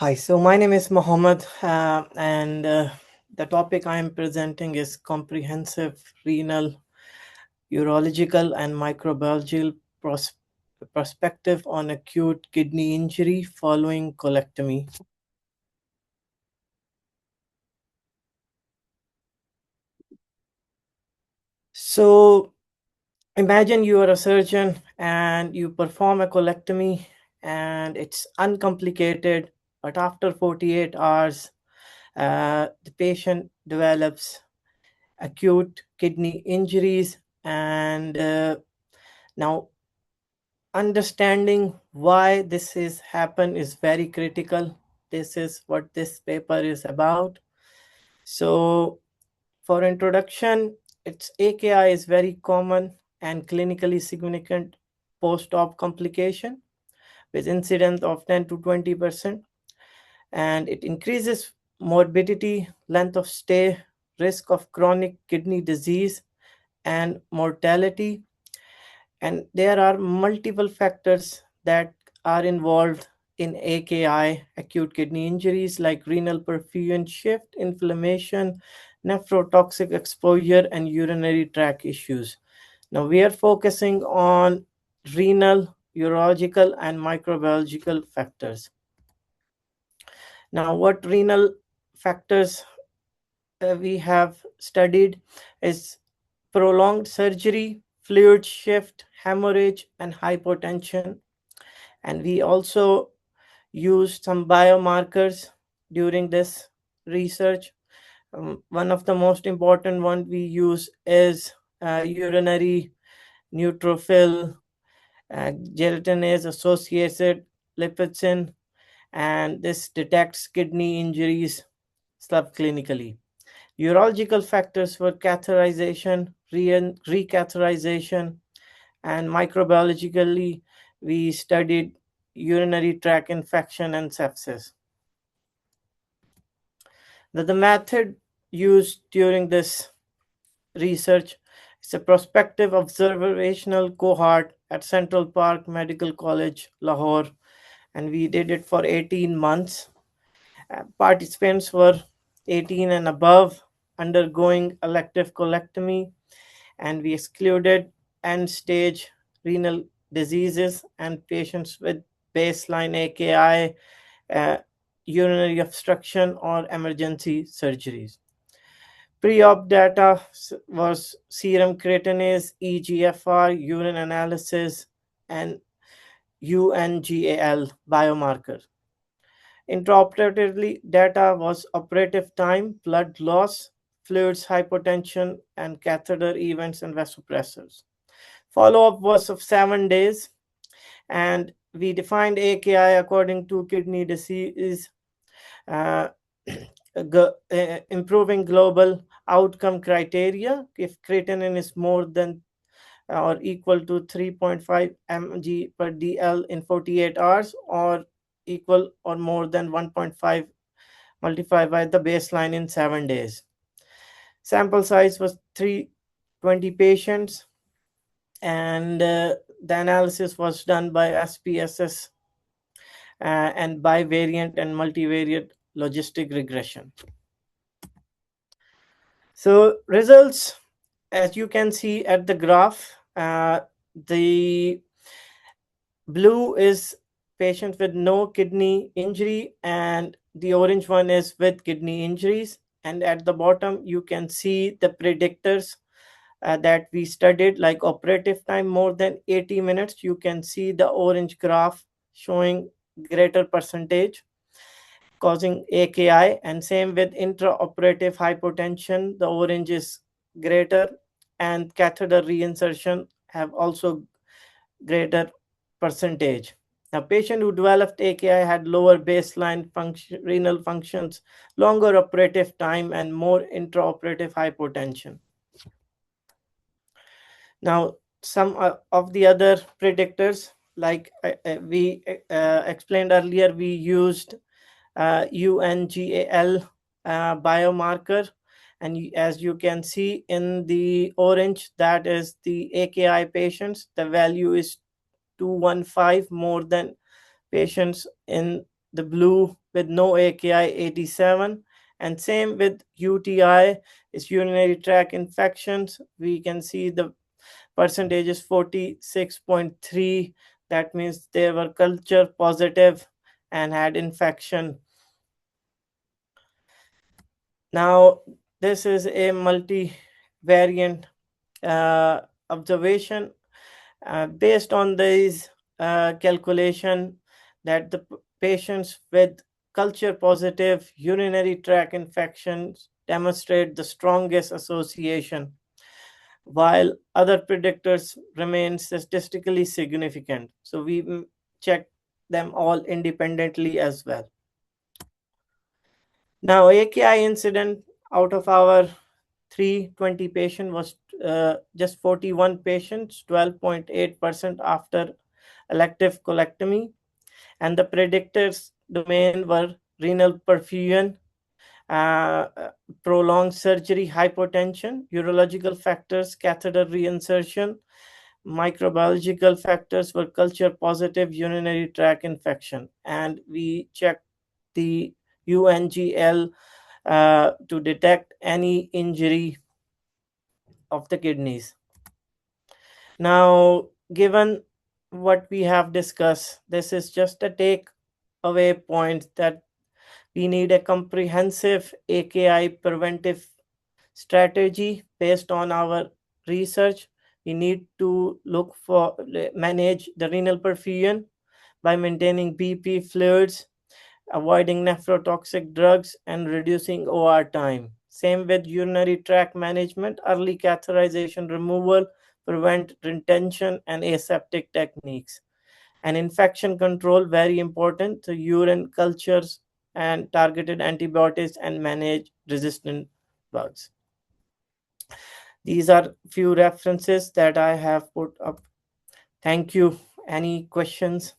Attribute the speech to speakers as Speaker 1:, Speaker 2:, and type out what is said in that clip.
Speaker 1: Hi, so my name is Muhammad, and the topic I am presenting is comprehensive renal, urological, and microbiological pros- perspective on acute kidney injury following colectomy. So, imagine you are a surgeon and you perform a colectomy, and it's uncomplicated, but after 48 hours, the patient develops acute kidney injuries and now understanding why this is happen is very critical. This is what this paper is about. So for introduction, its AKI is very common and clinically significant post-op complication with incidence of 10 to 20%, and it increases morbidity, length of stay, risk of chronic kidney disease, and mortality. And there are multiple factors that are involved in AKI, acute kidney injuries, like renal perfusion shift, inflammation, nephrotoxic exposure, and urinary tract issues. Now we are focusing on renal, urological, and microbiological factors. Now, what renal factors we have studied is prolonged surgery, fluid shift, hemorrhage, and hypotension. And we also used some biomarkers during this research. One of the most important one we use is urinary neutrophil, gelatinase associated lipidsin, and this detects kidney injuries subclinically. Urological factors were catheterization, recatheterization, and microbiologically, we studied urinary tract infection and sepsis. The method used during this research is a prospective observational cohort at Central Park Medical College, Lahore, and we did it for 18 months. Participants were 18 and above, undergoing elective colectomy, and we excluded end stage renal diseases and patients with baseline AKI, uh, urinary obstruction, or emergency surgeries. Pre-op data was serum creatinase, EGFR, urine analysis, and UNGAL biomarker. Intraoperatively data was operative time, blood loss, fluids hypotension, and catheter events and vasopressors. Follow-up was of 7 days, and we defined AKI according to kidney disease, uh, improving global outcome criteria if creatinine is more than or equal to 3.5 mg per dl in 48 hours, or equal or more than 1.5 multiplied by the baseline in 7 days. Sample size was 320 patients, and the analysis was done by SPSS and bivariant and multivariate logistic regression. So results, as you can see at the graph, the blue is patient with no kidney injury, and the orange one is with kidney injuries. And at the bottom, you can see the predictors that we studied, like operative time more than 80 minutes. You can see the orange graph showing greater percentage causing AKI, and same with intraoperative hypotension. The orange is greater, and catheter reinsertion have also greater percentage. A patient who developed AKI had lower baseline renal functions, longer operative time, and more intraoperative hypotension. Now, some of the other predictors, like we explained earlier, we used UNGAL biomarker, and as you can see in the orange, that is the AKI patients. The value is 215 more than patients in the blue, with no AKI 87, and same with UTI is urinary tract infections. We can see the percentage is 46.3. That means they were culture positive and had infection. Now, this is a multivariant observation based on these calculation that the patients with culture positive urinary tract infections demonstrate the strongest association, while other predictors remain statistically significant. So we check them all independently as well. Now, AKI incident out of our 320 patient was just 41 patients, 12.8% after elective colectomy, and the predictors domain were renal perfusion, uh, prolonged surgery, hypotension, urological factors, catheter reinsertion. Microbiological factors were culture positive urinary tract infection, and we checked the UNGL to detect any injury of the kidneys. Now, given what we have discussed, this is just a take away point that we need a comprehensive AKI preventive strategy based on our research. We need to look for manage the renal perfusion by maintaining BP fluids, avoiding nephrotoxic drugs, and reducing OR time. Same with urinary tract management, early catheterization removal, prevent retention, and aseptic techniques. And infection control, very important. So urine cultures and targeted antibiotics and manage resistant bugs. These are few references that I have put up. Thank you. Any questions?